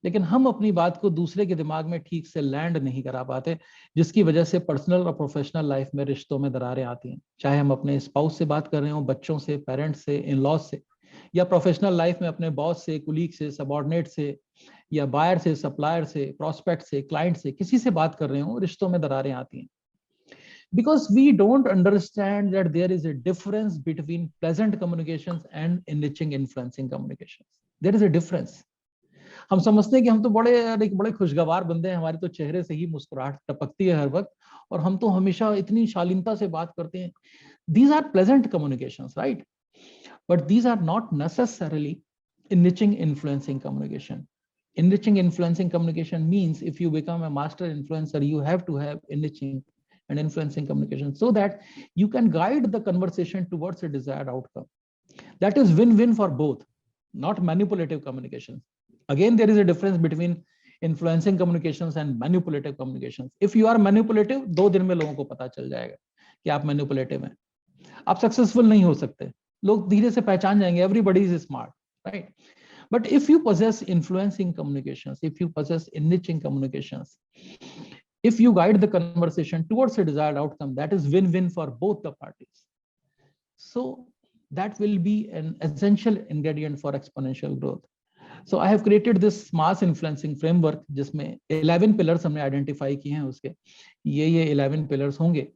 लेकिन हम अपनी बात को दूसरे के दिमाग में ठीक से लैंड नहीं करा पाते, जिसकी वजह से पर्सनल और प्रोफेशनल लाइफ में रिश्तों में दरारें आती हैं. चाहे हम अपने स्पाउस से बात कर रहे हो, बच्चों से, पेरेंट्स से, इन लॉज से, या प्रोफेशनल लाइफ में अपने बॉस से, कुलीग से, सबऑर्डिनेट से, या बायर से, सप्लायर से, प्रोस्पेक्ट से, क्लाइंट से, किसी से बात कर रहे हो, रिश्तों में दरारें आती हैं. Because we don't understand that there is a difference between pleasant communications and enriching influencing communications. There is a difference. हम समझते हैं कि हम तो बड़े खुशगवार बंदे हैं, हमारे तो चेहरे से ही मुस्कुराहट टपकती है हर वक्त, और हम तो हमेशा इतनी शालीनता से बात करते हैं. These are pleasant communications, right? But these are not necessarily enriching influencing communication. Enriching influencing communication means if you become a master influencer, you have to have enriching and influencing communication so that you can guide the conversation towards a desired outcome. That is win-win for both, not manipulative communication. Again, there is a difference between influencing communications and manipulative communications. If you are manipulative, 2 दिन में लोगों को पता चल जाएगा कि आप manipulative हैं, आप सक्सेसफुल नहीं हो सकते, लोग धीरे से पहचान जाएंगे, everybody is smart, right? But if you possess influencing communications, if you possess enriching communications, if you guide the conversation towards a desired outcome, that is win-win for both the parties. So that will be an essential ingredient for exponential growth. So I have created this mass influencing framework, जिसमें 11 pillars हमने identify किए हैं उसके, ये 11 pillars होंगे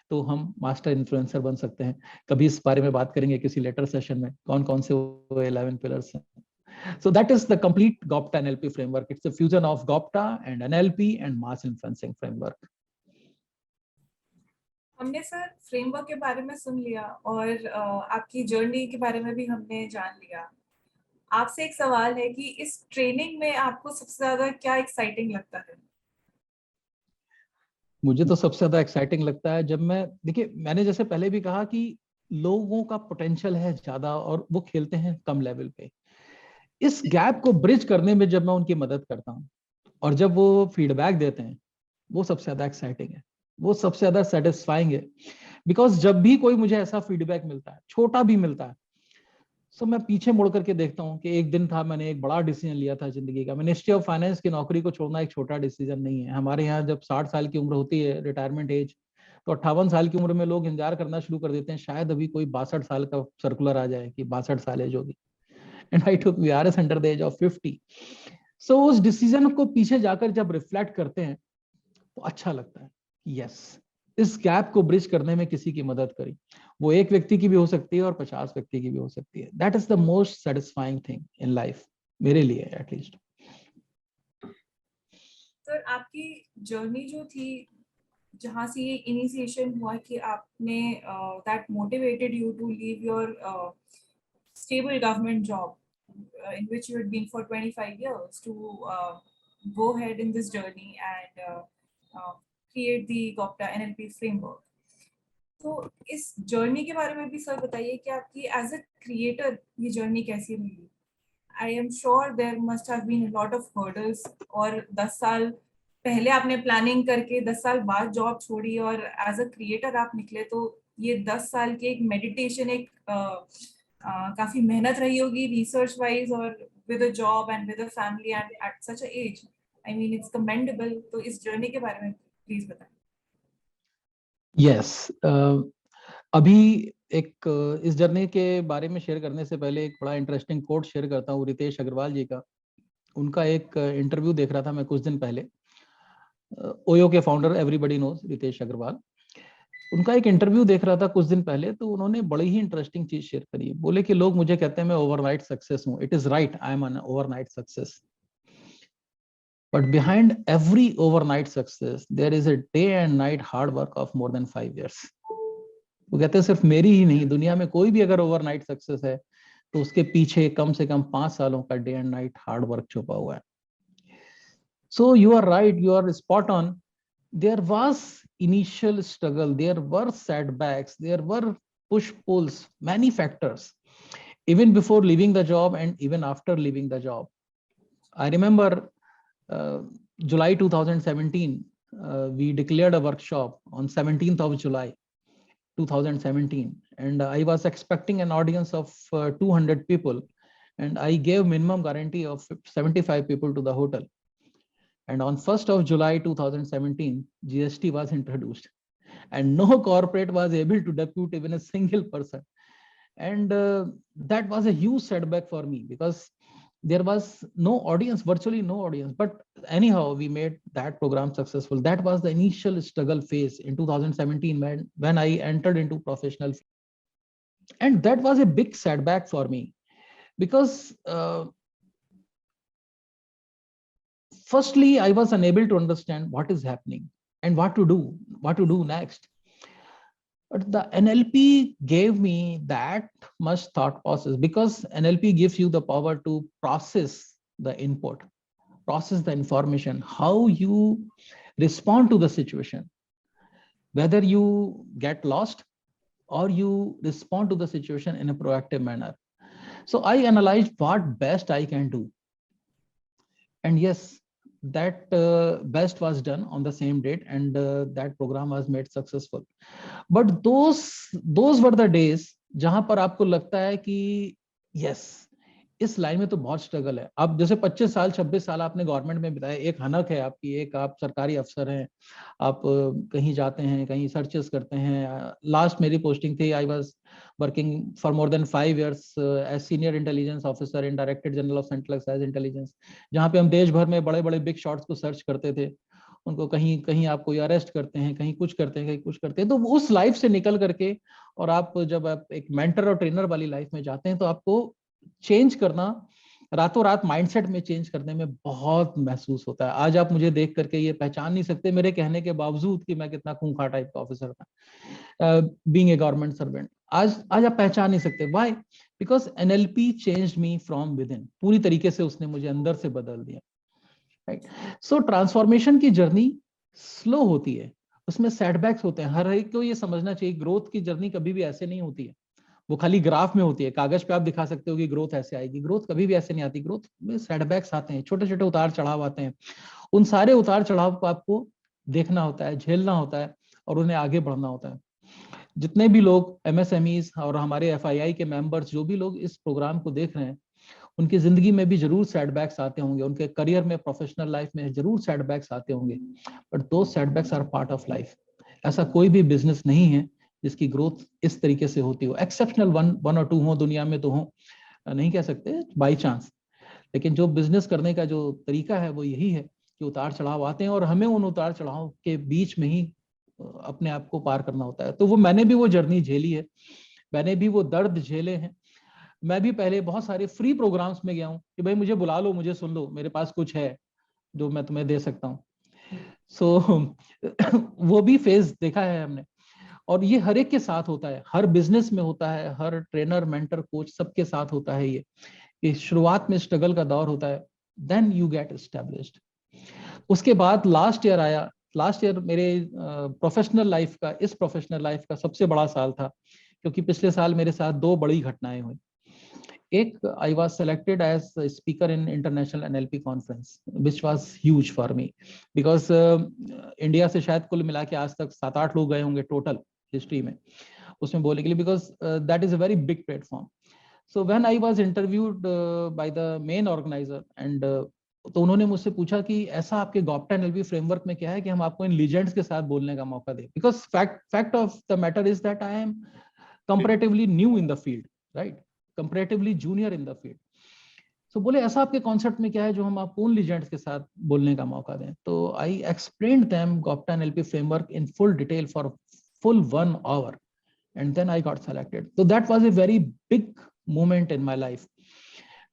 तो हम master influencer बन सकते हैं। कभी इस बारे में बात करेंगे किसी लेटर सेशन में, कौन कौन से वो 11 pillars हैं। So that is the complete GOPTA NLP framework. It's a fusion of GOPTA and NLP and mass influencing framework. हमने सर फ्रेमवर्क के बारे में सुन लिया और आपकी जर्नी के बारे में भी हमने जान लिया। आपसे एक सवाल है कि इस ट्रेनिंग में आपको सबसे ज्यादा क्या एक्साइटिंग लगता है? मुझे तो सबसे ज्यादा एक्साइटिंग लगता है जब मैं, देखिए मैंने जैसे पहले भी कहा कि लोगों का पोटेंशियल है ज्यादा और वो खेलते हैं कम लेवल पे। इस गैप को ब्रिज करने में जब मैं उनकी मदद करता हूँ और जब वो फीडबैक देते हैं, वो सबसे ज्यादा एक्साइटिंग है, वो सबसे ज्यादा सेटिस्फाइंग है। बिकॉज जब भी कोई मुझे ऐसा फीडबैक मिलता है, छोटा भी मिलता है, तो मैं पीछे मुड़ करके देखता हूँ कि एक दिन था, मैंने एक बड़ा डिसीजन लिया था जिंदगी का। मिनिस्ट्री ऑफ फाइनेंस की नौकरी को छोड़ना एक छोटा डिसीजन नहीं है। हमारे यहाँ जब 60 साल की उम्र होती है, रिटायरमेंट एज, तो 58 साल की उम्र में लोग इंतजार करना शुरू कर देते हैं, शायद अभी कोई 62 साल का सर्कुलर आ जाए कि 62 साल एज होगी। And I took VRS under the age of 50. So उस डिसीजन को पीछे जाकर जब रिफ्लेक्ट करते हैं तो अच्छा लगता है, यस, इस गैप को ब्रिज करने में किसी की मदद करी। वो एक व्यक्ति की भी हो सकती है और 50 व्यक्ति की भी हो सकती है। That is the most satisfying thing in life, मेरे लिए एटलीस्ट। सर आपकी जर्नी जो थी, जहाँ से ये इनिशिएशन हुआ कि आपने that motivated you to leave your stable government job in which you had been for 25 years to go ahead in this journey and create the GOPTA NLP framework. तो इस जर्नी के बारे में भी सर बताइए कि आपकी एज अ क्रिएटर ये जर्नी कैसी रही? I am sure there must have been a lot of hurdles, और 10 साल पहले आपने प्लानिंग करके 10 साल बाद जॉब छोड़ी और एज अ क्रिएटर आप निकले, तो ये 10 साल की एक मेडिटेशन, एक काफी मेहनत रही होगी रिसर्च वाइज और with a job and with a family and at such a age. I mean it's commendable. तो इस जर्नी के बारे में प्लीज बताएं। यस, अभी एक इस जर्नी के बारे में शेयर करने से पहले एक बड़ा इंटरेस्टिंग कोट शेयर करता हूँ रितेश अग्रवाल जी का। उनका एक इंटरव्यू देख रहा था मैं कुछ दिन पहले। ओयो के founder, everybody knows Ritesh Agarwal, उनका एक इंटरव्यू देख रहा था कुछ दिन पहले, तो उन्होंने बड़ी ही इंटरेस्टिंग चीज शेयर करी। बोले कि लोग मुझे कहते हैं मैं ओवरनाइट सक्सेस हूँ। It is right, I am an overnight success, but behind every overnight success there is a day and night hard work of more than 5 years। वो कहते हैं सिर्फ मेरी ही नहीं, दुनिया में कोई भी अगर ओवरनाइट सक्सेस है तो उसके पीछे कम से कम 5 सालों का day and night hard work छुपा हुआ है। So you are right, you are spot on. There was initial struggle, there were setbacks, there were push pulls, many factors, even before leaving the job and even after leaving the job. I remember July 2017, we declared a workshop on 17th of July 2017, and I was expecting an audience of 200 people, and I gave minimum guarantee of 75 people to the hotel. And on 1st of July 2017, GST was introduced, and no corporate was able to depute even a single person. And that was a huge setback for me because there was no audience, virtually no audience. But anyhow, we made that program successful. That was the initial struggle phase in 2017 when I entered into professional. And that was a big setback for me because firstly, I was unable to understand what is happening and what to do next. But the NLP gave me that much thought process, because NLP gives you the power to process the input, process the information, how you respond to the situation, whether you get lost or you respond to the situation in a proactive manner. So I analyzed what best I can do. And yes, that best was done on the same date, and that program was made successful. But those were the days जहां पर आपको लगता है कि yes, इस line में तो बहुत स्ट्रगल है। आप जैसे 25 साल 26 साल आपने गवर्नमेंट में बिताए, एक हनक है आपकी, एक आप सरकारी अफसर हैं, आप कहीं जाते हैं, कहीं सर्चेस करते हैं। लास्ट मेरी पोस्टिंग थी, I was working for more than 5 years as senior intelligence officer in director general of central excise intelligence, जहाँ पे हम देश भर में बड़े बड़े बिग शॉट्स को सर्च करते थे। उनको कहीं कहीं आप कोई अरेस्ट करते हैं, कहीं कुछ करते हैं, कहीं कुछ करते हैं। तो उस लाइफ से निकल करके और आप जब आप एक मेंटर और ट्रेनर वाली लाइफ में जाते हैं तो आपको चेंज करना, रातों रात माइंडसेट में चेंज करने में बहुत महसूस होता है। आज आप मुझे देख करके ये पहचान नहीं सकते मेरे कहने के बावजूद कि मैं कितना खूंखार टाइप का ऑफिसर था, बीइंग ए गवर्नमेंट सर्वेंट। आज आप पहचान नहीं सकते। Why? Because NLP changed me from with in, पूरी तरीके से उसने मुझे अंदर से बदल दिया। राइट? सो ट्रांसफॉर्मेशन की जर्नी स्लो होती है, उसमें सेटबैक्स होते हैं। हर एक को ये समझना चाहिए, ग्रोथ की जर्नी कभी भी ऐसे नहीं होती है, वो खाली ग्राफ में होती है। कागज पे आप दिखा सकते हो कि ग्रोथ ऐसे आएगी, ग्रोथ कभी भी ऐसे नहीं आती। ग्रोथ में सेटबैक्स आते हैं, छोटे छोटे उतार चढ़ाव आते हैं। उन सारे उतार चढ़ाव को आपको देखना होता है, झेलना होता है और उन्हें आगे बढ़ना होता है। जितने भी लोग एमएसएमईज और हमारे एफआईआई के मेंबर्स, जो भी लोग इस प्रोग्राम को देख रहे हैं, उनकी जिंदगी में भी जरूर सेटबैक्स आते होंगे, उनके करियर में, प्रोफेशनल लाइफ में जरूर सेटबैक्स आते होंगे, but though setbacks are part of life. ऐसा कोई भी बिजनेस नहीं है जिसकी ग्रोथ इस तरीके से होती हो। एक्सेप्शनल वन और टू हो दुनिया में तो हो, नहीं कह सकते बाई चांस, लेकिन जो बिजनेस करने का जो तरीका है वो यही है कि उतार चढ़ाव आते हैं और हमें उन उतार चढ़ाव के बीच में ही अपने आप को पार करना होता है। तो वो मैंने भी वो जर्नी झेली है, मैंने भी वो दर्द झेले हैं। मैं भी पहले बहुत सारे फ्री प्रोग्राम्स में गया हूँ कि भाई मुझे बुला लो, मुझे सुन लो, मेरे पास कुछ है जो मैं तुम्हें दे सकता हूँ। सो वो भी फेज देखा है हमने, और ये हर एक के साथ होता है, हर बिजनेस में होता है, हर ट्रेनर, मेंटर, कोच सबके साथ होता है। ये कि शुरुआत में स्ट्रगल का दौर होता है, देन यू गेट एस्टेब्लिश्ड। उसके बाद लास्ट ईयर आया। लास्ट ईयर मेरे प्रोफेशनल लाइफ का, इस प्रोफेशनल लाइफ का सबसे बड़ा साल था, क्योंकि पिछले साल मेरे साथ दो बड़ी घटनाएं हुई। एक, I was selected as speaker in international NLP conference, which was huge for me, because India से शायद कुल मिला के आज तक 7-8 लोग गए होंगे टोटल हिस्ट्री में उसमें बोलने के लिए, because that is a very big platform. So when I was interviewed by the main organiser and तो उन्होंने मुझसे पूछा कि ऐसा आपके गॉप्टा एनएलपी फ्रेमवर्क में क्या है कि हम आपको इन लीजेंड्स के साथ बोलने का मौका दें, because fact of the matter is that I am comparatively new in the field, right, comparatively junior in the field. तो बोले ऐसा आपके कॉन्सेप्ट में क्या है जो हम आपको उन लीजेंड्स के साथ बोलने का मौका दें। तो I explained them GOPTA NLP framework in full detail for full 1 hour, and then I got selected. So that was a very big moment in my life.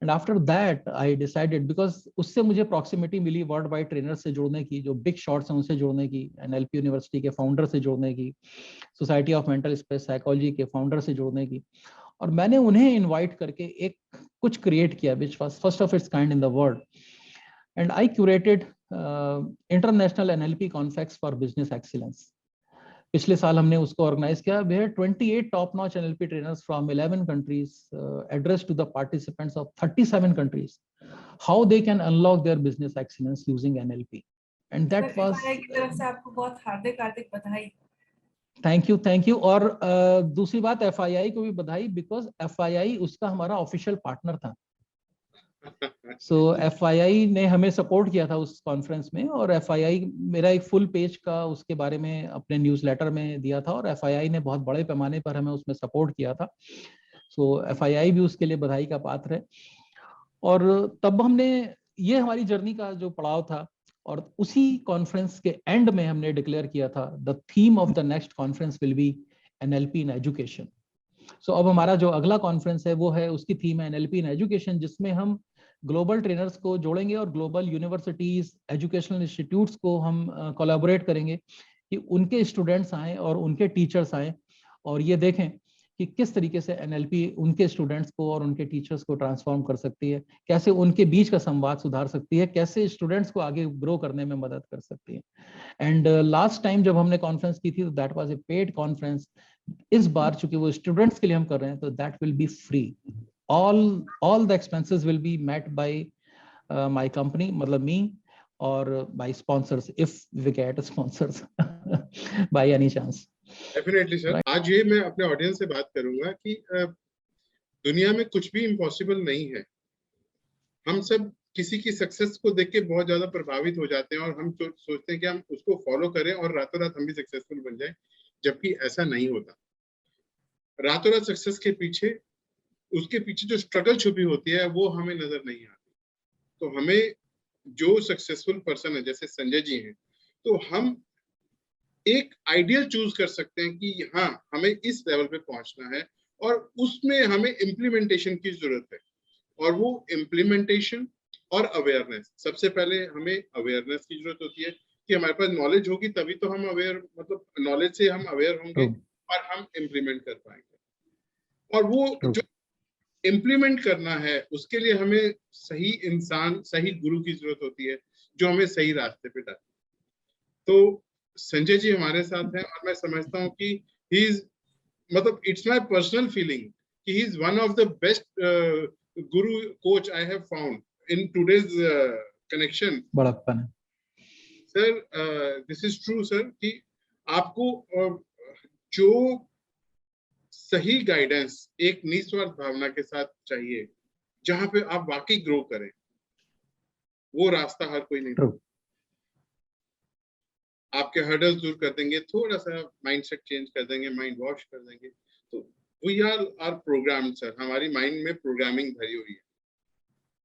And after that I decided, because उससे मुझे proximity मिली world wide trainer से जुड़ने की, जो big shots हैं उनसे जुड़ने की, एनएलपी यूनिवर्सिटी के फाउंडर से जुड़ने की, society of mental space psychology के फाउंडर से जुड़ने की, और मैंने उन्हें इनवाइट करके एक कुछ क्रिएट किया which was first of its kind in the world, and I curated international NLP conference for business excellence. पिछले साल हमने उसको ऑर्गेनाइज किया। where 28 top notch NLP trainers from 11 countries addressed to the participants of 37 countries how they can unlock their business excellence using NLP, and that was की तरफ से आपको बहुत हार्दिक बधाई। Thank you. और दूसरी बात, एफआईआई को भी बधाई, बिकॉज एफआईआई उसका हमारा ऑफिशियल पार्टनर था। सो एफआईआई ने हमें सपोर्ट किया था उस कॉन्फ्रेंस में, और एफआईआई मेरा एक फुल पेज का उसके बारे में अपने न्यूज़लेटर में दिया था, और एफआईआई ने बहुत बड़े पैमाने पर हमें उसमें सपोर्ट किया था। सो एफआईआई भी उसके लिए बधाई का पात्र है। और तब हमने, ये हमारी जर्नी का जो पड़ाव था, और उसी कॉन्फ्रेंस के एंड में हमने डिक्लेयर किया था the theme of the next conference will be NLP in education. So अब हमारा जो अगला कॉन्फ्रेंस है वो है, उसकी थीम है एनएलपी इन एजुकेशन, जिसमें हम ग्लोबल ट्रेनर्स को जोड़ेंगे और ग्लोबल यूनिवर्सिटीज, एजुकेशनल इंस्टीट्यूट्स को हम कोलैबोरेट करेंगे कि उनके स्टूडेंट्स आएँ और उनके टीचर्स आएँ और ये देखें कि किस तरीके से एनएलपी उनके स्टूडेंट्स को और उनके टीचर्स को ट्रांसफॉर्म कर सकती है, कैसे उनके बीच का संवाद सुधार सकती है, कैसे स्टूडेंट्स को आगे ग्रो करने में मदद कर सकती है। एंड लास्ट टाइम जब हमने कॉन्फ्रेंस की थी तो that was a paid conference. इस बार चूंकि वो स्टूडेंट्स के लिए हम कर रहे हैं तो that will be free, all the expenses will be met by my company, मतलब मी, or by sponsors if we get sponsors by any chance. Definitely sir, आज ये मैं अपने ऑडियंस से बात करूंगा कि दुनिया में कुछ भी इम्पॉसिबल नहीं है। हम सब किसी की सक्सेस को देख के बहुत ज्यादा प्रभावित हो जाते हैं और हम सोचते हैं कि हम उसको फॉलो करें और रातों रात हम भी सक्सेसफुल बन जाएं, जबकि ऐसा नहीं होता। रातों रात सक्सेस के पीछे, उसके पीछे जो स्ट्रगल छुपी होती है वो हमें नजर नहीं आती। तो हमें जो सक्सेसफुल पर्सन है जैसे संजय जी हैं, तो हम एक आइडियल चूज कर सकते हैं कि हाँ हमें इस लेवल पे पहुंचना है और उसमें हमें इम्प्लीमेंटेशन की जरूरत है। और वो इम्प्लीमेंटेशन और अवेयरनेस, सबसे पहले हमें अवेयरनेस की जरूरत होती है कि हमारे पास नॉलेज होगी तभी तो हम अवेयर, मतलब नॉलेज से हम अवेयर होंगे और हम इम्प्लीमेंट कर पाएंगे। और वो जो इम्प्लीमेंट करना है उसके लिए हमें सही इंसान, सही गुरु की जरूरत होती है जो हमें सही रास्ते पे डाले। तो संजय जी हमारे साथ हैं और मैं समझता हूँ कि ही इज, मतलब इट्स माय पर्सनल फीलिंग कि he is one of the best guru coach I have found in today's connection. बड़प्पन है sir, this is true sir कि आपको जो सही गाइडेंस एक निस्वार्थ भावना के साथ चाहिए, जहां पे आप वाकई ग्रो करें, वो रास्ता हर कोई नहीं। आपके हर्डल्स दूर कर देंगे, थोड़ा सा माइंडसेट चेंज कर देंगे, माइंड वॉश कर देंगे, तो वी आर प्रोग्राम सर। हमारी माइंड में प्रोग्रामिंग भरी हुई है,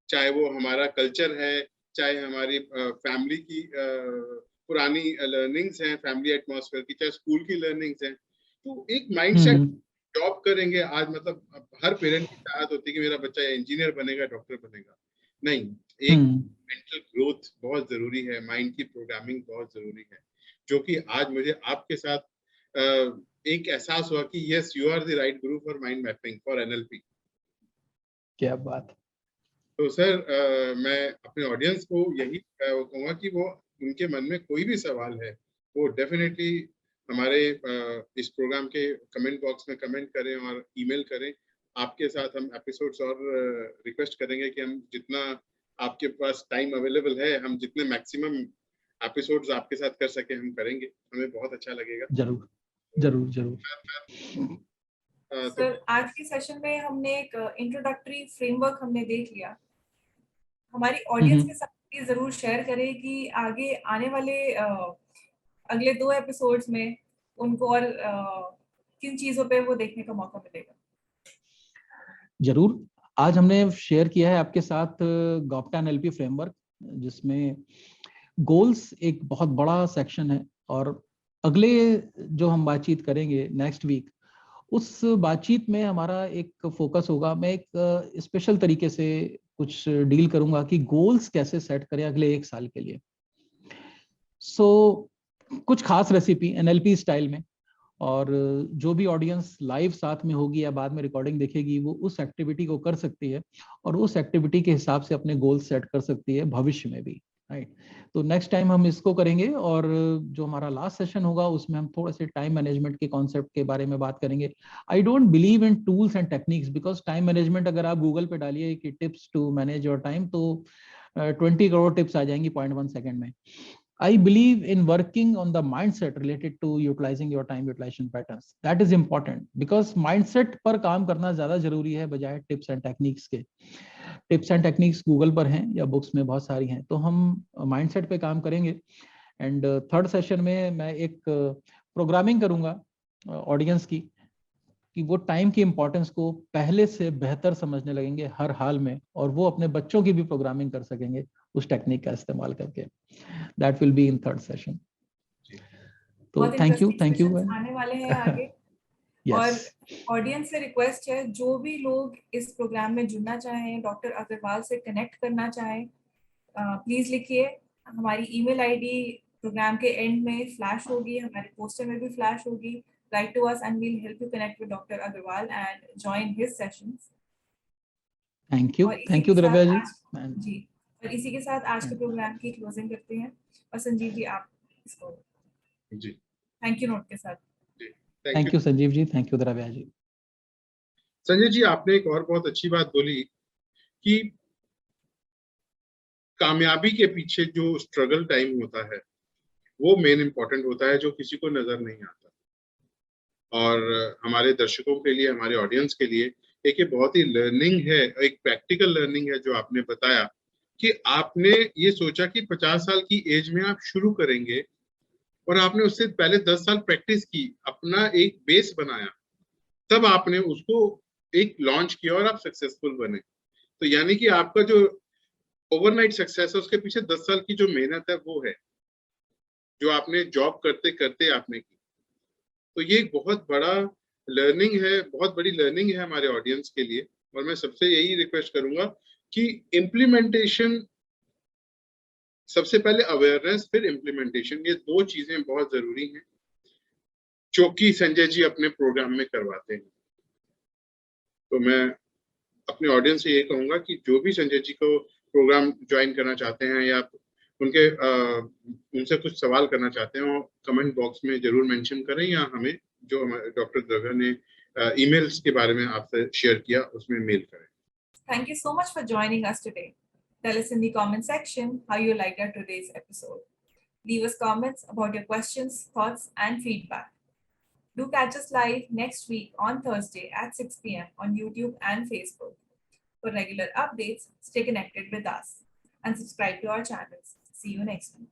चाहे वो हमारा कल्चर है, चाहे हमारी फैमिली की पुरानी लर्निंग्स हैं, फैमिली एटमॉस्फेयर की, चाहे स्कूल की लर्निंग्स हैं। तो एक माइंडसेट जॉब करेंगे आज, मतलब हर पेरेंट की चाहत होती है कि मेरा बच्चा इंजीनियर बनेगा, डॉक्टर बनेगा, नहीं, एक मेंटल ग्रोथ बहुत जरूरी है, माइंड की प्रोग्रामिंग बहुत जरूरी है, जो कि आज मुझे आपके साथ एक एहसास हुआ कि yes you are the right guru for mind mapping for NLP. क्या बात। तो सर मैं अपने ऑडियंस को यही कहूँगा कि वो उनके मन में कोई भी सवाल है वो डेफिनेटली हमारे इस प्रोग्राम के कमेंट बॉक्स में कमेंट करें और ईमेल करें। आपके साथ हम एपिसोड्स और रिक्वेस्ट करेंगे कि हम जितना आपके पास टाइम अवेलेबल है, हम जितने मैक्सिमम एपिसोड्स आपके साथ कर सके हम करेंगे, हमें बहुत अच्छा लगेगा। जरूर जरूर जरूर। सर आज के सेशन में हमने एक इंट्रोडक्टरी फ्रेमवर्क हमने देख लिया। हमारी ऑडियंस के साथ ये जरूर शेयर करें कि आगे आने वाले अगले 2 एपिसोड्स में उनको और किन चीजों पे वो देखने का मौका मिलेगा। जरूर, आज हमने शेयर किया है आपके साथ गॉप्टा एनएलपी फ्रेमवर्क, जिसमें गोल्स एक बहुत बड़ा सेक्शन है और अगले जो हम बातचीत करेंगे नेक्स्ट वीक, उस बातचीत में हमारा एक फोकस होगा, मैं एक स्पेशल तरीके से कुछ डील करूंगा कि गोल्स कैसे सेट करें अगले 1 साल के लिए। कुछ खास रेसिपी एनएलपी स्टाइल में, और जो भी ऑडियंस लाइव साथ में होगी या बाद में रिकॉर्डिंग देखेगी वो उस एक्टिविटी को कर सकती है और उस एक्टिविटी के हिसाब से अपने गोल सेट कर सकती है भविष्य में भी, राइट। तो नेक्स्ट टाइम हम इसको करेंगे और जो हमारा लास्ट सेशन होगा उसमें हम थोड़ा से टाइम मैनेजमेंट के कॉन्सेप्ट के बारे में बात करेंगे। I don't believe in tools and techniques, because time management अगर आप गूगल पे डालिए कि tips to manage your time तो 20 करोड़ टिप्स आ जाएंगी 0.1 सेकेंड में। I believe in working on the mindset related to utilizing your time utilization patterns. That is important because mindset पर काम करना ज्यादा जरूरी है बजाय टिप्स एंड टेक्निक्स के। टिप्स एंड टेक्निक्स गूगल पर हैं या बुक्स में बहुत सारी हैं, तो हम माइंडसेट पे काम करेंगे। एंड थर्ड सेशन में मैं एक प्रोग्रामिंग करूंगा ऑडियंस की कि वो टाइम की इंपॉर्टेंस को पहले से बेहतर समझने लगेंगे हर हाल में, और वो अपने बच्चों की भी प्रोग्रामिंग कर सकेंगे उस टेक्निक का इस्तेमाल करके। That will be in third session. तो थैंक यू आने वाले हैं आगे। yes. और ऑडियंस से रिक्वेस्ट है, जो भी लोग इस प्रोग्राम में जुड़ना चाहें, डॉक्टर अग्रवाल से कनेक्ट करना चाहें, प्लीज लिखिए। हमारी ईमेल आईडी प्रोग्राम के एंड में फ्लैश होगी, हमारे पोस्टर में भी फ्लैश होगी। Write to us and we'll help you connect with Dr. Agarwal and join his sessions. Thank you द्रव्या जी। और इसी के साथ आज के प्रोग्राम की क्लोजिंग करते हैं। और संजीव जी आप इसको जी थैंक यू नोट के साथ। Thank you Sanjeev ji, thank you Dravya ji. Sanjay ji आपने एक और बहुत अच्छी बात बोली कि कामयाबी के पीछे जो स्ट्रगल टाइम होता है वो मेन इंपॉर्टेंट होता है, जो किसी को नजर नहीं आता। और हमारे दर्शकों के लिए, हमारे ऑडियंस के लिए एक ये बहुत ही लर्निंग है, एक प्रैक्टिकल लर्निंग है जो आपने बताया कि आपने ये सोचा कि 50 साल की एज में आप शुरू करेंगे और आपने उससे पहले 10 साल प्रैक्टिस की, अपना एक बेस बनाया, तब आपने उसको एक लॉन्च किया और आप सक्सेसफुल बने। तो यानी कि आपका जो ओवरनाइट सक्सेस है उसके पीछे 10 साल की जो मेहनत है वो है, जो आपने जॉब करते करते आपने की। तो ये एक बहुत बड़ा लर्निंग है, बहुत बड़ी लर्निंग है हमारे ऑडियंस के लिए। और मैं सबसे यही रिक्वेस्ट करूंगा कि इम्प्लीमेंटेशन, सबसे पहले अवेयरनेस फिर इम्प्लीमेंटेशन, ये दो चीजें बहुत जरूरी हैं जो कि संजय जी अपने प्रोग्राम में करवाते हैं। तो मैं अपने ऑडियंस से ये कहूंगा कि जो भी संजय जी को प्रोग्राम ज्वाइन करना चाहते हैं या उनसे कुछ सवाल करना चाहते हैं, कमेंट बॉक्स में जरूर मेंशन करें, या हमें जो हमारे डॉक्टर द्रव्य ने ईमेल्स के बारे में आपसे शेयर किया उसमें मेल करें। Thank you so much for joining us today. Tell us in the comment section how you liked our today's episode. Leave us comments about your questions, thoughts, and feedback. Do catch us live next week on Thursday at 6 p.m. on YouTube and Facebook. For regular updates, stay connected with us and subscribe to our channels. See you next week.